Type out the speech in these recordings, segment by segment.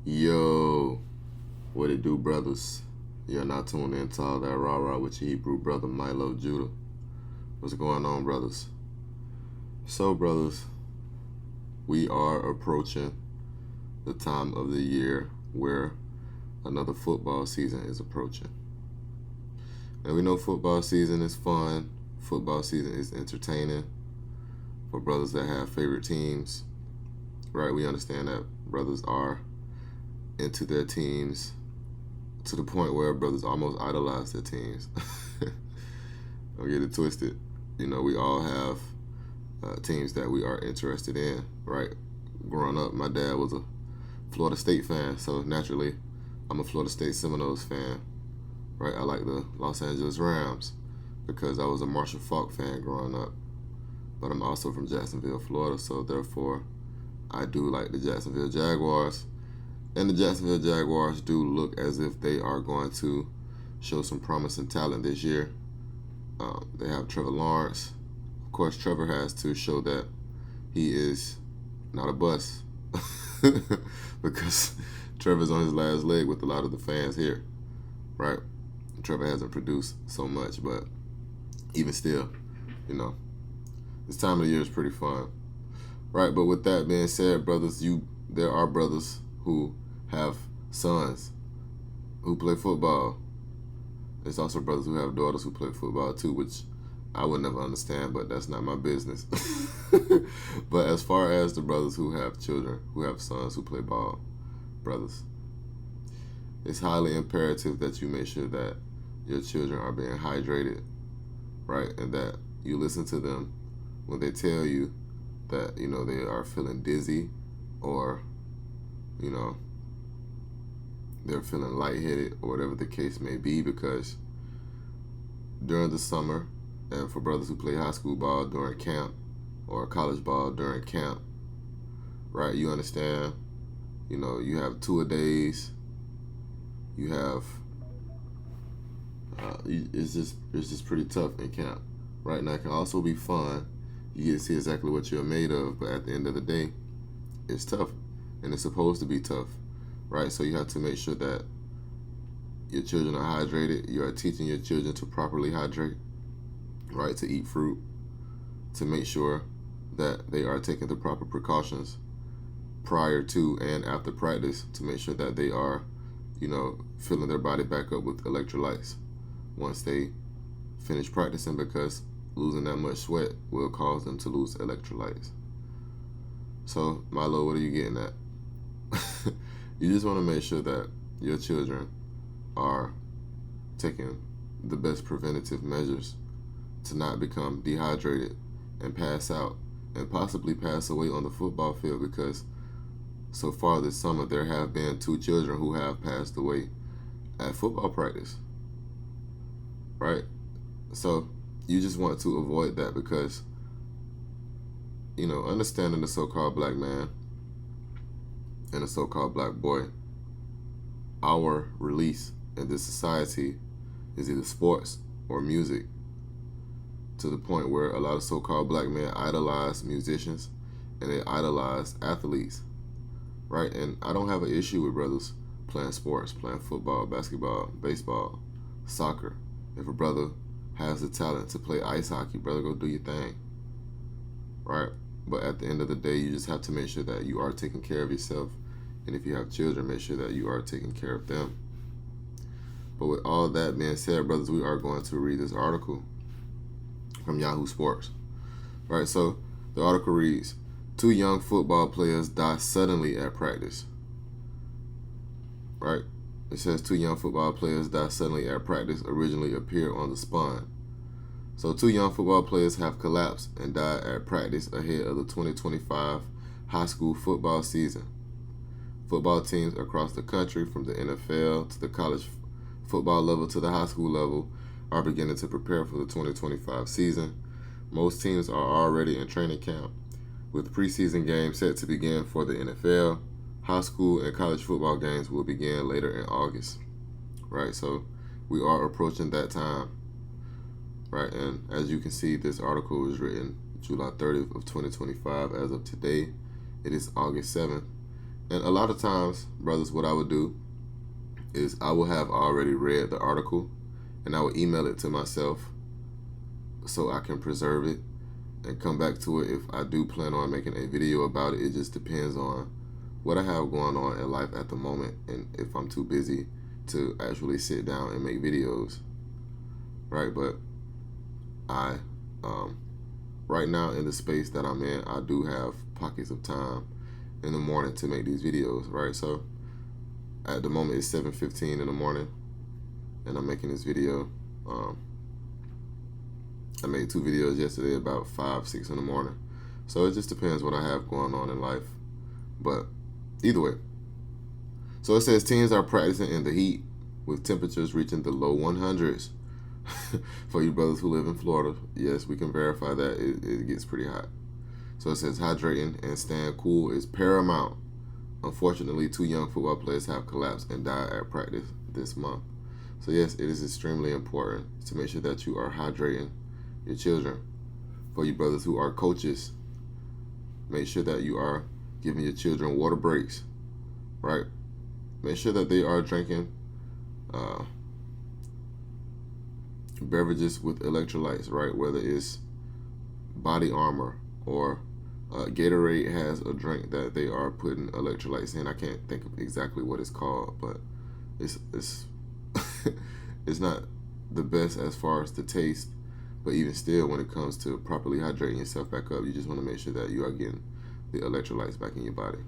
Yo, what it do, brothers? You're not tuned in to all that R.A.R.A with your Hebrew brother Milo Judah. What's going on, brothers? So, brothers, we are approaching the time of the year where another football season is approaching. And we know football season is fun. Football season is entertaining for brothers that have favorite teams. Right? We understand that brothers are into their teams to the point where brothers almost idolize their teams. Don't get it twisted. You know, we all have teams that we are interested in, right? Growing up, my dad was a Florida State fan, so naturally, I'm a Florida State Seminoles fan, right? I like the Los Angeles Rams because I was a Marshall Faulk fan growing up, but I'm also from Jacksonville, Florida, so therefore, I do like the Jacksonville Jaguars. And the Jacksonville Jaguars do look as if they are going to show some promising talent this year. They have Trevor Lawrence. Of course, Trevor has to show that he is not a bust because Trevor's on his last leg with a lot of the fans here, right? Trevor hasn't produced so much, but even still, you know, this time of the year is pretty fun, right? But with that being said, brothers, there are brothers who have sons who play football. There's also brothers who have daughters who play football too, which I would never understand, but that's not my business. But as far as the brothers who have children, who have sons who play ball, brothers, it's highly imperative that you make sure that your children are being hydrated, right? And that you listen to them when they tell you that, you know, they are feeling dizzy or, you know, they're feeling lightheaded or whatever the case may be, because during the summer, and for brothers who play high school ball during camp or college ball during camp, right, you understand, you know, you have two-a-days, you have, it's just pretty tough in camp, right? Now, it can also be fun. You get to see exactly what you're made of, but at the end of the day, it's tough, and it's supposed to be tough. Right, so you have to make sure that your children are hydrated. You are teaching your children to properly hydrate, right, to eat fruit, to make sure that they are taking the proper precautions prior to and after practice to make sure that they are, you know, filling their body back up with electrolytes once they finish practicing, because losing that much sweat will cause them to lose electrolytes. So, Milo, what are you getting at? You just want to make sure that your children are taking the best preventative measures to not become dehydrated and pass out and possibly pass away on the football field, because so far this summer there have been 2 children who have passed away at football practice, right? So you just want to avoid that, because, you know, understanding the so-called black man and a so-called black boy, our release in this society is either sports or music, to the point where a lot of so-called black men idolize musicians and they idolize athletes, right? And I don't have an issue with brothers playing sports, playing football, basketball, baseball, soccer. If a brother has the talent to play ice hockey, brother, go do your thing, right? But at the end of the day, you just have to make sure that you are taking care of yourself. And if you have children, make sure that you are taking care of them. But with all that being said, brothers, we are going to read this article from Yahoo Sports. Right, so the article reads, 2 young football players die suddenly at practice. Right? It says 2 young football players die suddenly at practice, originally appeared on the Spun. So 2 young football players have collapsed and died at practice ahead of the 2025 high school football season. Football teams across the country, from the NFL to the college football level to the high school level, are beginning to prepare for the 2025 season. Most teams are already in training camp, with preseason games set to begin for the NFL. High school and college football games will begin later in August. Right, so we are approaching that time. Right, and as you can see, this article was written July 30th of 2025. As of today, it is August 7th. And a lot of times, brothers, what I would do is I will have already read the article and I will email it to myself so I can preserve it and come back to it if I do plan on making a video about it. It just depends on what I have going on in life at the moment and if I'm too busy to actually sit down and make videos, right? But I, right now in the space that I'm in, I do have pockets of time in the morning to make these videos, right? So at the moment it's 7:15 in the morning and I'm making this video. I made 2 videos yesterday about 5, 6 in the morning. So it just depends what I have going on in life. But either way. So it says teams are practicing in the heat with temperatures reaching the low 100s. For you brothers who live in Florida, yes, we can verify that it gets pretty hot. So it says hydrating and staying cool is paramount. Unfortunately, 2 young football players have collapsed and died at practice this month. So yes, it is extremely important to make sure that you are hydrating your children. For you brothers who are coaches, make sure that you are giving your children water breaks, right? Make sure that they are drinking beverages with electrolytes, right? Whether it's Body Armor or Gatorade has a drink that they are putting electrolytes in. I can't think of exactly what it's called, but it's it's not the best as far as the taste. But even still, when it comes to properly hydrating yourself back up, you just want to make sure that you are getting the electrolytes back in your body.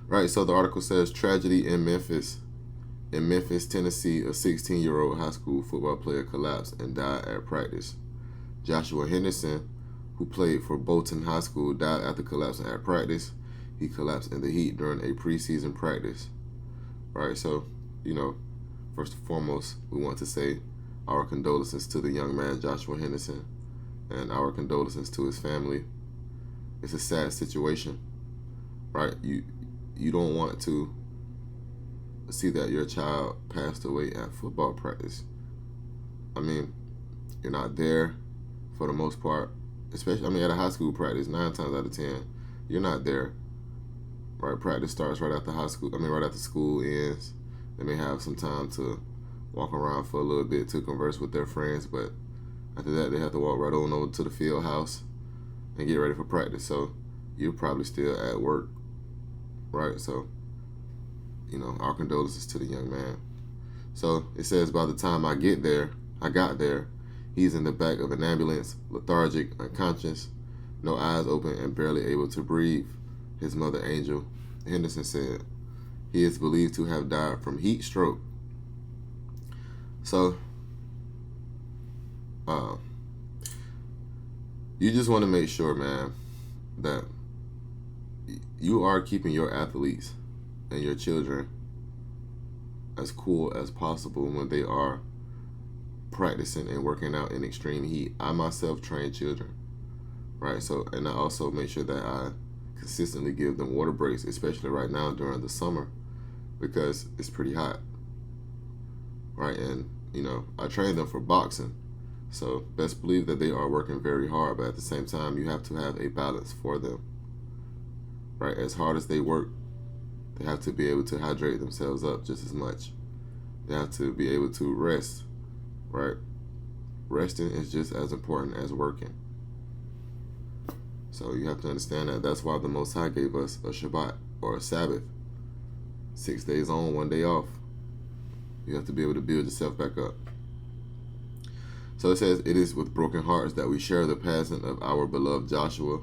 Right, so the article says tragedy in Memphis. In Memphis, Tennessee, a 16-year-old high school football player collapsed and died at practice. Joshua Henderson, who played for Bolton High School, died after collapsing at practice. He collapsed in the heat during a preseason practice. Right, so, first and foremost, we want to say our condolences to the young man, Joshua Henderson, and our condolences to his family. It's a sad situation, right? You don't want to see that your child passed away at football practice. I mean, you're not there for the most part, especially, at a high school practice, 9 times out of 10, you're not there, right? Practice starts right after right after school ends. They may have some time to walk around for a little bit to converse with their friends, but after that, they have to walk right on over to the field house and get ready for practice. So you're probably still at work, right? So, our condolences to the young man. So it says by the time I got there, he's in the back of an ambulance, lethargic, unconscious, no eyes open, and barely able to breathe, his mother, Angel Henderson, said. He is believed to have died from heat stroke. So, you just want to make sure, man, that you are keeping your athletes and your children as cool as possible when they are practicing and working out in extreme heat. I myself train children, right? So, and I also make sure that I consistently give them water breaks, especially right now during the summer, because it's pretty hot, right? And I train them for boxing, so best believe that they are working very hard, but at the same time, you have to have a balance for them, right? As hard as they work, they have to be able to hydrate themselves up just as much. They have to be able to rest, right? Resting is just as important as working. So you have to understand that. That's why the Most High gave us a Shabbat or a Sabbath. 6 days on, 1 day off. You have to be able to build yourself back up. So it says, it is with broken hearts that we share the passing of our beloved Joshua.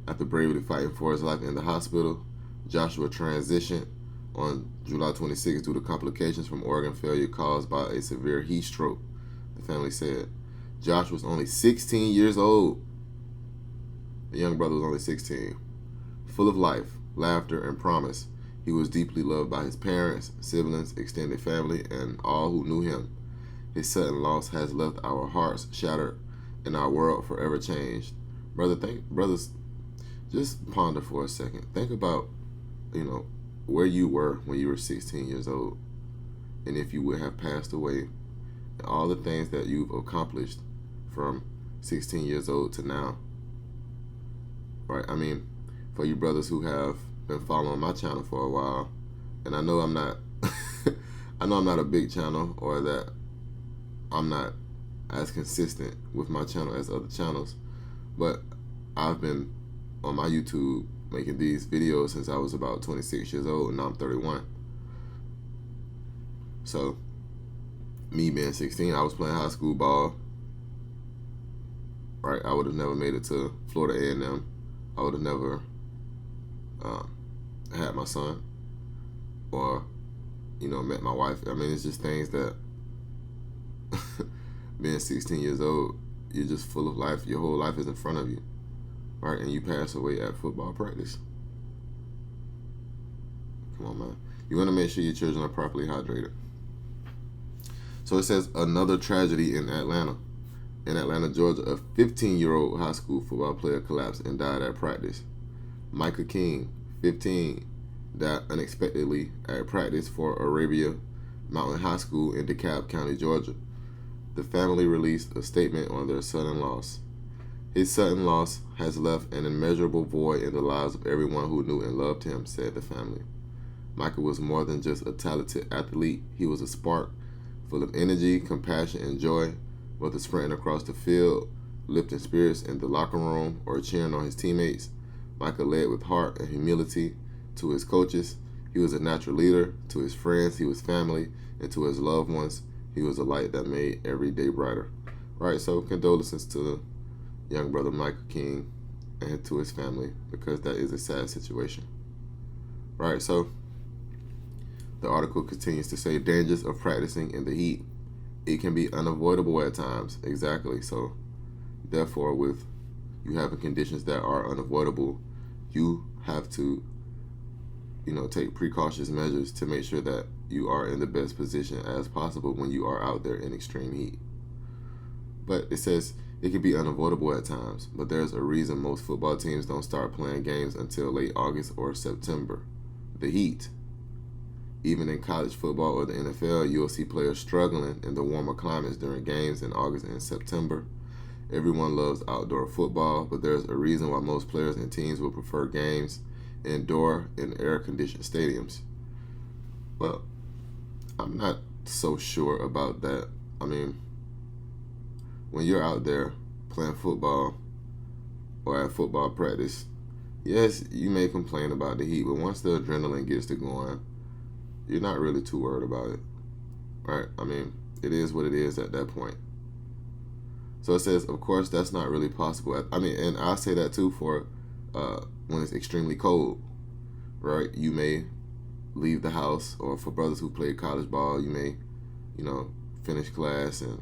After bravely fighting for his life in the hospital, Joshua transitioned on July 26 due to complications from organ failure caused by a severe heat stroke, the family said. Josh was only 16 years old. The young brother was only 16. Full of life, laughter, and promise, he was deeply loved by his parents, siblings, extended family, and all who knew him. His sudden loss has left our hearts shattered and our world forever changed. Brothers, just ponder for a second. Think about, where you were when you were 16 years old, and if you would have passed away, and all the things that you've accomplished from 16 years old to now, right? For you brothers who have been following my channel for a while, and I know I'm not I know I'm not a big channel, or that I'm not as consistent with my channel as other channels, but I've been on my YouTube making these videos since I was about 26 years old, and now I'm 31. So me being 16, I was playing high school ball, right? I would have never made it to Florida A&M. I would have never had my son, or met my wife. I mean, it's just things that being 16 years old, you're just full of life. Your whole life is in front of you, right? And you pass away at football practice. Come on, man. You want to make sure your children are properly hydrated. So it says another tragedy in Atlanta. In Atlanta, Georgia, a 15-year-old high school football player collapsed and died at practice. Micah King, 15, died unexpectedly at practice for R.A.R.A Mountain High School in DeKalb County, Georgia. The family released a statement on their sudden loss. His sudden loss has left an immeasurable void in the lives of everyone who knew and loved him, said the family. Micah was more than just a talented athlete. He was a spark, full of energy, compassion, and joy, whether sprinting across the field, lifting spirits in the locker room, or cheering on his teammates. Micah led with heart and humility to his coaches. He was a natural leader. To his friends, he was family, and to his loved ones, he was a light that made every day brighter. Right, so condolences to young brother Micah King and to his family, because that is a sad situation. Right, so the article continues to say dangers of practicing in the heat. It can be unavoidable at times. Exactly. So therefore, with you having conditions that are unavoidable, you have to take precautionary measures to make sure that you are in the best position as possible when you are out there in extreme heat. But it says it can be unavoidable at times, but there's a reason most football teams don't start playing games until late August or September. The heat. Even in college football or the NFL, you'll see players struggling in the warmer climates during games in August and September. Everyone loves outdoor football, but there's a reason why most players and teams will prefer games indoor in air-conditioned stadiums. Well, I'm not so sure about that. I mean, when you're out there playing football or at football practice, yes, you may complain about the heat, but once the adrenaline gets to going, you're not really too worried about it, right? I mean, it is what it is at that point. So it says, of course, that's not really possible. And I say that too for when it's extremely cold, right? You may leave the house, or for brothers who play college ball, you may, finish class and,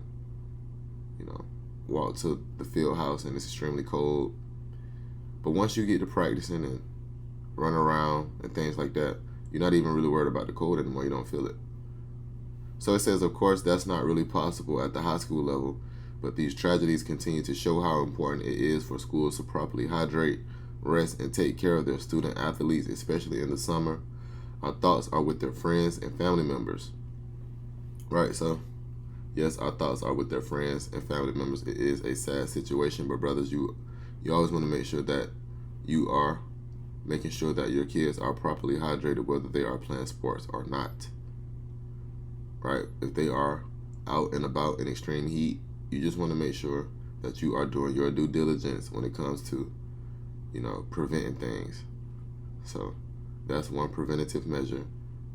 walk to the field house and it's extremely cold. But once you get to practicing and run around and things like that, you're not even really worried about the cold anymore. You don't feel it. So it says, of course, that's not really possible at the high school level, but these tragedies continue to show how important it is for schools to properly hydrate, rest, and take care of their student athletes, especially in the summer. Our thoughts are with their friends and family members. Right, so yes, our thoughts are with their friends and family members. It is a sad situation, but brothers, you always want to make sure that you are making sure that your kids are properly hydrated, whether they are playing sports or not. Right? If they are out and about in extreme heat, you just want to make sure that you are doing your due diligence when it comes to, preventing things. So that's one preventative measure,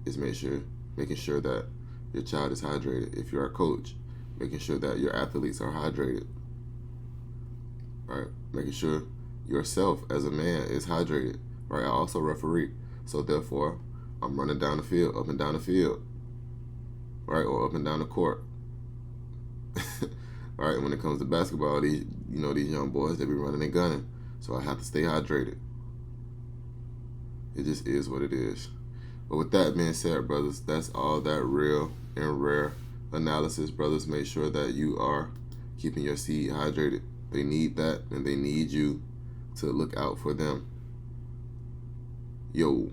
is making sure that your child is hydrated. If you're a coach, making sure that your athletes are hydrated. Right? Making sure yourself as a man is hydrated. Right? I also referee. So therefore, I'm running down the field, up and down the field. Right? Or up and down the court. Right? When it comes to basketball, these young boys, they be running and gunning. So I have to stay hydrated. It just is what it is. But with that being said, brothers, that's all that real and rare analysis. Brothers, make sure that you are keeping your seed hydrated. They need that, and they need you to look out for them. Yo.